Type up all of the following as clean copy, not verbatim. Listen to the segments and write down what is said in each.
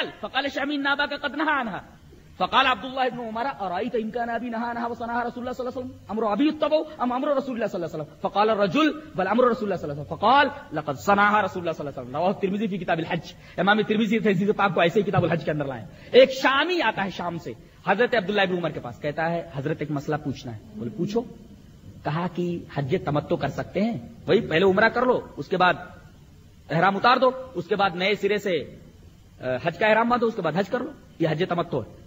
الرجال فقال شامی ان اباك قد نهى عنها فقال عبد الله بن عمر ارايت ان كان ابي نهى عنها وصنعها رسول الله صلى الله عليه وسلم امر ابي يتبع ام امر رسول الله صلى الله عليه وسلم فقال الرجل بل امر رسول الله صلى الله عليه وسلم فقال لقد صنعها رسول الله صلى الله عليه وسلم رواه الترمذي في کتاب الحج. امام ترمذی حدیث پاک کو ایسے ہی کتاب الحج کے اندر لائے. ایک شامی آتا ہے شام سے حضرت عبداللہ ابن عمر کے پاس, کہتا ہے حضرت ایک مسئلہ پوچھنا ہے. بولے پوچھو. کہا کہ حج تمتع کر سکتے ہیں؟ وہی پہلے عمرہ کر لو, اس کے بعد احرام اتار دو, اس کے بعد نئے سرے سے حج کا احرام باندھو, اس کے بعد حج کر لو. یہ حج تمتع ہے.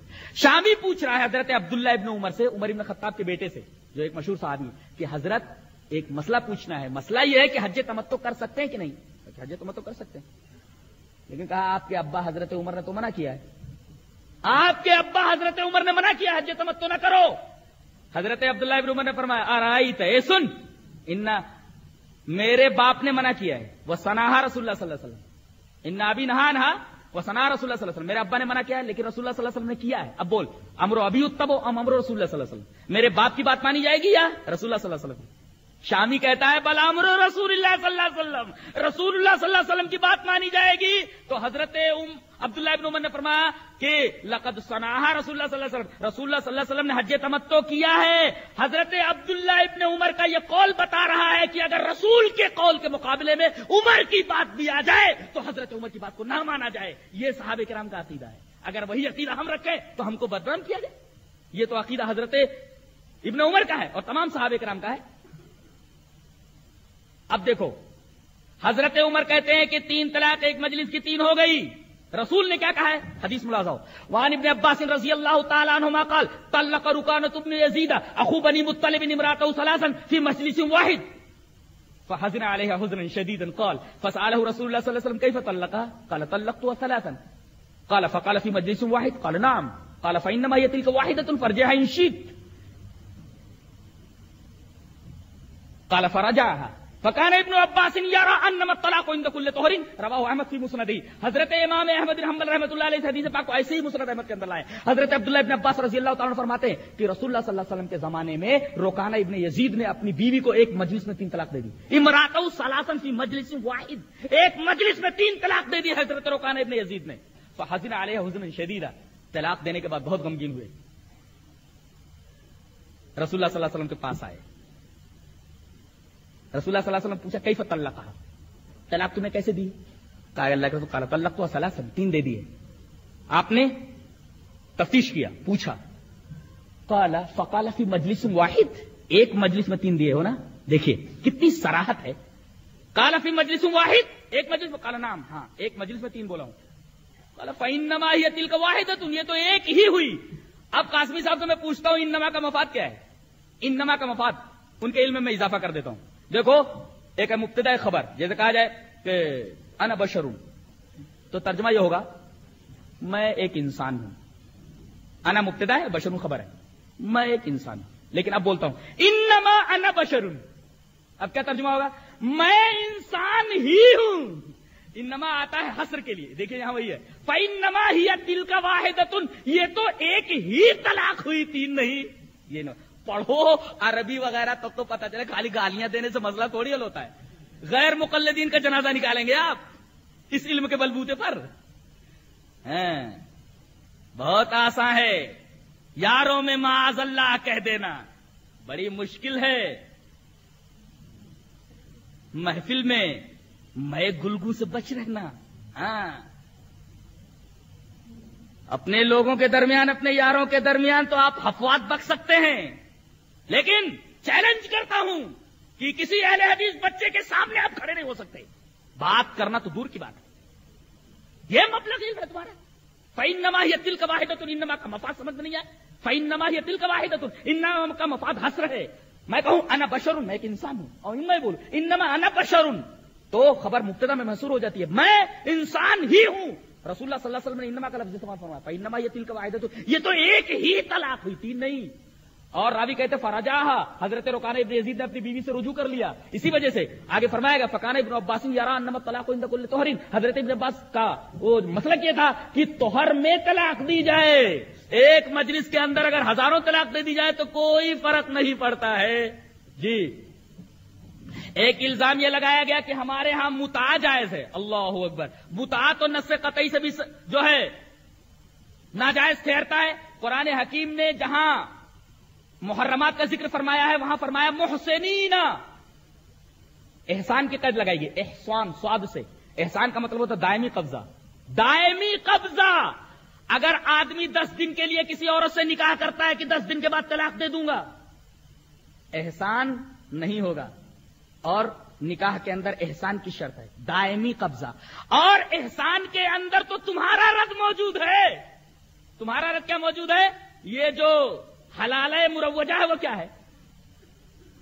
شامی پوچھ رہا ہے حضرت عبداللہ ابن عمر سے, عمر ابن خطاب کے بیٹے سے, جو ایک مشہور صحابی, کہ حضرت ایک مسئلہ پوچھنا ہے. مسئلہ یہ ہے کہ حج تمتع کر سکتے ہیں کہ نہیں؟ حج تمتع کر سکتے ہیں, لیکن کہا آپ کے ابا حضرت عمر نے تو منع کیا ہے. آپ کے ابا حضرت عمر نے منع کیا حج تمتع نہ کرو. حضرت عبداللہ ابن عمر نے فرمایا آرائیت, اے سن, ان میرے باپ نے منع کیا ہے, وہ صنعها رسول اللہ صلی اللہ علیہ وسلم, ان ابی نہا عنها وصنعها رسول اللہ صلی اللہ علیہ وسلم. میرے ابا نے منع کیا ہے لیکن رسول اللہ صلی اللہ علیہ وسلم نے کیا ہے. اب بول, امر ابی یتبع ام امر رسول اللہ صلی اللہ علیہ وسلم, میرے باپ کی بات مانی جائے گی یا رسول اللہ صلی اللہ علیہ وسلم؟ شامی کہتا ہے بل امر رسول اللہ صلی اللہ علیہ وسلم, رسول اللہ صلی اللہ علیہ وسلم کی بات مانی جائے گی. تو حضرت عبداللہ ابن عمر نے فرمایا کہ لقد صنعها رسول اللہ صلی اللہ علیہ وسلم, رسول اللہ صلی اللہ علیہ وسلم نے حج تمتع کیا ہے. حضرت عبداللہ ابن عمر کا یہ قول بتا رہا ہے کہ اگر رسول کے قول کے مقابلے میں عمر کی بات بھی آ جائے تو حضرت عمر کی بات کو نہ مانا جائے. یہ صحابہ کرام کا عقیدہ ہے. اگر وہی عقیدہ ہم رکھیں تو ہم کو بدنام کیا جائے. یہ تو عقیدہ حضرت ابن عمر کا ہے اور تمام صحابہ کرام کا ہے. اب دیکھو, حضرت عمر کہتے ہیں کہ 3 طلاق ایک مجلس کی 3 ہو گئی. رسول نے کیا کہا ہے؟ حدیث ملاحظہ ہو. وعن ابن عباس رضی اللہ تعالی عنہما قال طلق رکانۃ بن یزید اخو بنی مطلب امرأته ثلاثا في مجلس واحد فحزن عليها حزنا شديدا قال فسأله رسول الله صلى الله عليه وسلم كيف طلقها؟ قال طلقتها ثلاثا. قال فقال في مجلس واحد؟ قال نعم. قال فإنما هي تلك واحدة فارجعها إن شئت. قال فرجعها. فكان ابن عباس يرى انما الطلاق عند كل طهر رواه احمد في مسنده. حضرت امام احمد بن حنبل رحمۃ اللہ علیہ حدیث پاک کو ایسے ہی مسند احمد کے اندر لائے. حضرت عبداللہ ابن عباس رضی اللہ تعالیٰ عنہ فرماتے ہیں کہ رسول اللہ صلی اللہ علیہ وسلم کے زمانے میں رکانہ ابن یزید نے اپنی بیوی کو ایک مجلس میں 3 طلاق دے دی. امرأته ثلاثا في مجلس واحد, ایک مجلس میں 3 طلاق دے دی حضرت رکانہ ابن یزید نے. فحزن عليها حزنا شديدا, طلاق دینے کے بعد بہت غمگین ہوئے. رسول اللہ صلی اللہ علیہ وسلم کے پاس آئے. رسول اللہ صلی اللہ علیہ وسلم پوچھا کیف طلقها, طلاق تمہیں کیسے دی؟ کہا اللہ کے رسول قال طلقتها ثلاثا, 3 دے دیے. آپ نے تفتیش کیا, پوچھا. قال فقال في مجلس واحد, ایک مجلس میں 3 دیے ہو نا. دیکھیے کتنی صراحت ہے. قال في مجلس واحد, ایک مجلس میں. قال نعم, ہاں ایک مجلس میں 3 بولا ہوں. قال فانما هي تلك واحدة, یہ تو ایک ہی ہوئی. اب قاسمی صاحب سے میں پوچھتا ہوں انما کا مفاد کیا ہے؟ انما کا مفاد ان کے علم میں اضافہ کر دیتا ہوں. دیکھو ایک ہے مبتدا خبر, جیسے کہا جائے کہ انا بشر, تو ترجمہ یہ ہوگا میں ایک انسان ہوں. انا مبتدا ہے, بشر خبر ہے, میں ایک انسان ہوں. لیکن اب بولتا ہوں انما انا بشر, اب کیا ترجمہ ہوگا؟ میں انسان ہی ہوں. انما آتا ہے حصر کے لیے. دیکھیے یہاں وہی ہے فانما ہی تلک واحدۃ, یہ تو ایک ہی طلاق ہوئی, 3 نہیں. یہ نہ پڑھو عربی وغیرہ تب تو پتہ چلے, خالی گالیاں دینے سے مسئلہ تھوڑی حل ہوتا ہے. غیر مقلدین کا جنازہ نکالیں گے آپ اس علم کے بلبوتے پر. بہت آسان ہے یاروں میں معاذ اللہ کہہ دینا, بڑی مشکل ہے محفل میں میں گلگو سے بچ رہنا. ہاں اپنے لوگوں کے درمیان, اپنے یاروں کے درمیان تو آپ حفوات بک سکتے ہیں, لیکن چیلنج کرتا ہوں کہ کسی اہل حدیث بچے کے سامنے آپ کھڑے نہیں ہو سکتے. بات کرنا تو دور کی بات ہے. یہ مبلغ علم ہے تمہارا. فإنما هي تلك واحدة, انما کا مفاد سمجھ میں نہیں آیا. فإنما هي تلك واحدة, انما کا مفاد حصر ہے. میں کہوں انا بشر, میں ایک انسان ہوں, اور میں بولوں انما انا بشر, تو خبر مبتدا میں محصور ہو جاتی ہے, میں انسان ہی ہوں. رسول اللہ صلی اللہ علیہ وسلم نے انما کا لفظ استعمال فرمایا. فإنما هي تلك واحدة, یہ تو ایک ہی طلاق ہوئی, 3 نہیں. اور راوی کہتے فرجاها, حضرت رکانہ ابن یزید نے اپنی بیوی سے رجوع کر لیا. اسی وجہ سے آگے فرمایا گا فکان ابن عباس یرا انما الطلاق عند كل طهر, حضرت ابن عباس کا وہ مسلک یہ تھا کہ طہر میں طلاق دی جائے. ایک مجلس کے اندر اگر ہزاروں طلاق دے دی جائے تو کوئی فرق نہیں پڑتا ہے. جی ایک الزام یہ لگایا گیا کہ ہمارے ہاں متاع جائز ہے. اللہ اکبر, متاع تو نص قطعی سے بھی جو ہے ناجائز ٹھہرتا ہے۔ قرآن حکیم نے جہاں محرمات کا ذکر فرمایا ہے وہاں فرمایا محسنین، احسان کی قید لگائی گئی، احسان سواد سے۔ احسان کا مطلب ہوتا ہے دائمی قبضہ، دائمی قبضہ۔ اگر آدمی 10 دن کے لیے کسی عورت سے نکاح کرتا ہے کہ 10 دن کے بعد طلاق دے دوں گا، احسان نہیں ہوگا، اور نکاح کے اندر احسان کی شرط ہے دائمی قبضہ۔ اور احسان کے اندر تو تمہارا رد موجود ہے۔ تمہارا رد کیا موجود ہے؟ یہ جو حلالہ مروجہ ہے وہ کیا ہے؟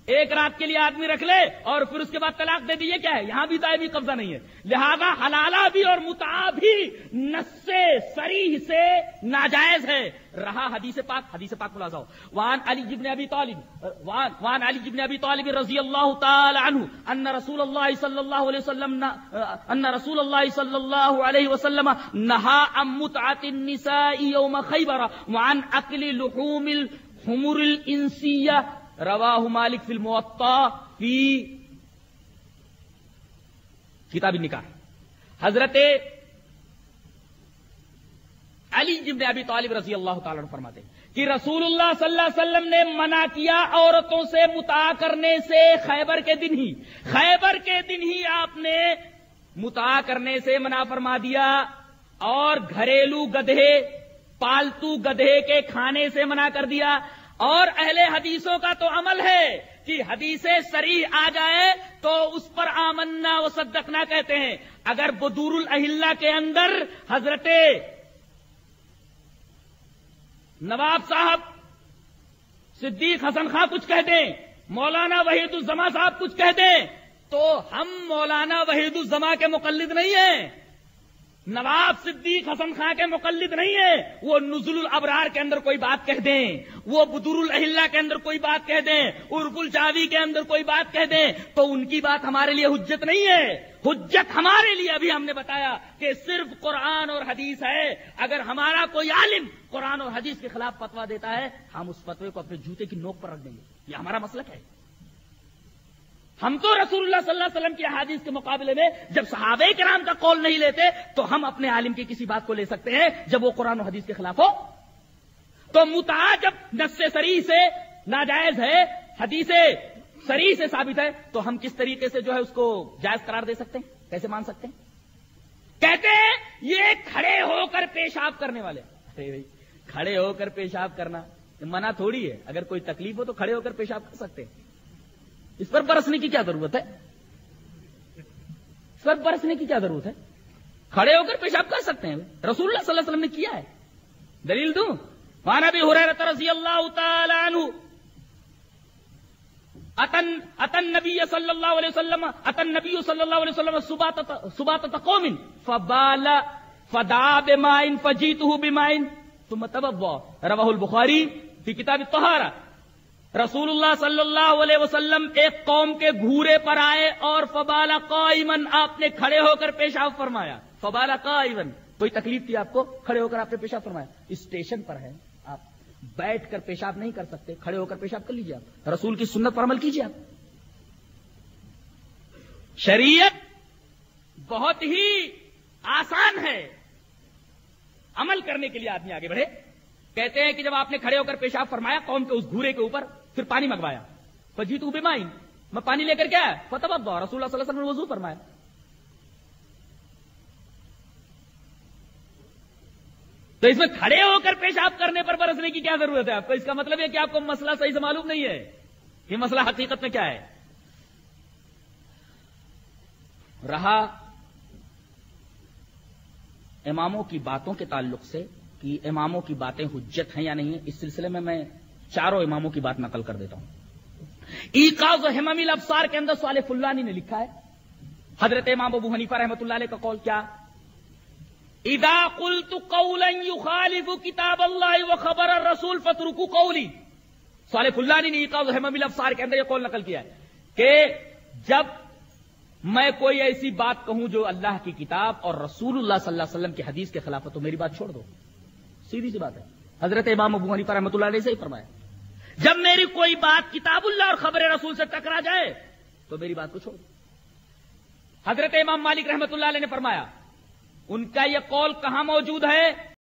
ایک رات کے لیے آدمی رکھ لے اور پھر اس کے بعد طلاق دے دی، یہ کیا ہے؟ یہاں بھی دائمی قبضہ نہیں ہے۔ لہذا حلالہ بھی اور متعہ بھی نص صریح سے ناجائز ہے۔ رہا حدیث پاک ملاحظہ ہو، وعن علی بن ابی طالب رضی اللہ تعالی عنہ ان رسول اللہ صلی اللہ علیہ وسلم نہا عن متعۃ النساء یوم خیبر وعن اکل لحوم الحمر الانسیہ، رواہ مالک فی الموطا فی کتاب النکاح۔ حضرت علی بن ابی طالب رضی اللہ تعالی عنہ فرماتے ہیں کہ رسول اللہ صلی اللہ علیہ وسلم نے منع کیا عورتوں سے متعہ کرنے سے خیبر کے دن ہی آپ نے متعہ کرنے سے منع فرما دیا، اور گھریلو گدھے، پالتو گدھے کے کھانے سے منع کر دیا۔ اور اہل حدیثوں کا تو عمل ہے کہ حدیث صریح آ جائے تو اس پر آمنا و صدقنا کہتے ہیں۔ اگر بدور الاہلہ کے اندر حضرت نواب صاحب صدیق حسن خاں کچھ کہہ دیں، مولانا وحید الزما صاحب کچھ کہہ دیں، تو ہم مولانا وحید الزما کے مقلد نہیں ہیں، نواب صدیق حسن خاں کے مقلد نہیں ہیں۔ وہ نزل الابرار کے اندر کوئی بات کہہ دیں، وہ بدور الاہلہ کے اندر کوئی بات کہہ دیں، عرف الجاوی کے اندر کوئی بات کہہ دیں، تو ان کی بات ہمارے لیے حجت نہیں ہے۔ حجت ہمارے لیے ابھی ہم نے بتایا کہ صرف قرآن اور حدیث ہے۔ اگر ہمارا کوئی عالم قرآن اور حدیث کے خلاف فتویٰ دیتا ہے، ہم اس فتوے کو اپنے جوتے کی نوک پر رکھ دیں گے، یہ ہمارا مسلک ہے۔ ہم تو رسول اللہ صلی اللہ علیہ وسلم کی احادیث کے مقابلے میں جب صحابہ کرام کا قول نہیں لیتے تو ہم اپنے عالم کی کسی بات کو لے سکتے ہیں جب وہ قرآن و حدیث کے خلاف ہو۔ تو متعہ جب نص صریح سے ناجائز ہے، حدیث صریح سے ثابت ہے، تو ہم کس طریقے سے جو ہے اس کو جائز قرار دے سکتے ہیں؟ کیسے مان سکتے ہیں؟ کہتے ہیں یہ کھڑے ہو کر پیشاب کرنے والے۔ ارے بھائی، کھڑے ہو کر پیشاب کرنا منع تھوڑی ہے، اگر کوئی تکلیف ہو تو کھڑے ہو کر پیشاب کر سکتے ہیں، اس پر برسنے کی کیا ضرورت ہے؟ اس پر برسنے کی کیا ضرورت ہے؟ کھڑے ہو کر پیشاب کر سکتے ہیں، رسول اللہ صلی اللہ علیہ وسلم نے کیا ہے۔ دلیل دوں؟ وعن ابی ہریرہ رضی اللہ تعالی عنہ اتى النبي صلى الله عليه وسلم سباطة قوم فبال فدعا بماء فجئته بماء ثم توضأ، رواه البخاری فی کتاب الطہارہ۔ رسول اللہ صلی اللہ علیہ وسلم ایک قوم کے گھورے پر آئے اور فبال قائما، آپ نے کھڑے ہو کر پیشاب فرمایا۔ فبال قائما، کوئی تکلیف تھی آپ کو، کھڑے ہو کر آپ نے پیشاب فرمایا۔ اسٹیشن پر ہے، آپ بیٹھ کر پیشاب نہیں کر سکتے، کھڑے ہو کر پیشاب کر لیجیے، آپ رسول کی سنت پر عمل کیجیے۔ آپ شریعت بہت ہی آسان ہے، عمل کرنے کے لیے آدمی آگے بڑھے۔ کہتے ہیں کہ جب آپ نے کھڑے ہو کر پیشاب فرمایا قوم کے اس گھورے کے اوپر، پھر پانی منگوایا، فجئت بماء، میں پانی لے کر کے آیا، فتوضأ، رسول اللہ صلی اللہ علیہ وسلم نے وضو فرمایا۔ تو اس میں کھڑے ہو کر پیشاب کرنے پر برسنے کی کیا ضرورت ہے آپ کو؟ اس کا مطلب ہے کہ آپ کو مسئلہ صحیح سے معلوم نہیں ہے، یہ مسئلہ حقیقت میں کیا ہے۔ رہا اماموں کی باتوں کے تعلق سے کہ اماموں کی باتیں حجت ہیں یا نہیں ہیں، اس سلسلے میں میں چاروں اماموں کی بات نقل کر دیتا ہوں۔ ایقاظ ہمم الابصار کے اندر صالح فلانی نے لکھا ہے، حضرت امام ابو حنیفہ رحمۃ اللہ علیہ کا قول کیا؟ اذا قلت قولا يخالف کتاب اللہ وخبر الرسول فاترکوا قولی۔ صالح فلانی نے ایقاظ ہمم الابصار کے اندر یہ قول نقل کیا ہے کہ جب میں کوئی ایسی بات کہوں جو اللہ کی کتاب اور رسول اللہ صلی اللہ علیہ وسلم کی حدیث کے خلاف ہے تو میری بات چھوڑ دو، سیدھی سی بات ہے۔ حضرت امام ابو حنیفہ رحمۃ اللہ علیہ سے ہی فرمایا، جب میری کوئی بات کتاب اللہ اور خبر رسول سے ٹکرا جائے تو میری بات کو چھوڑ دو۔ حضرت امام مالک رحمۃ اللہ علیہ نے فرمایا، ان کا یہ قول کہاں موجود ہے؟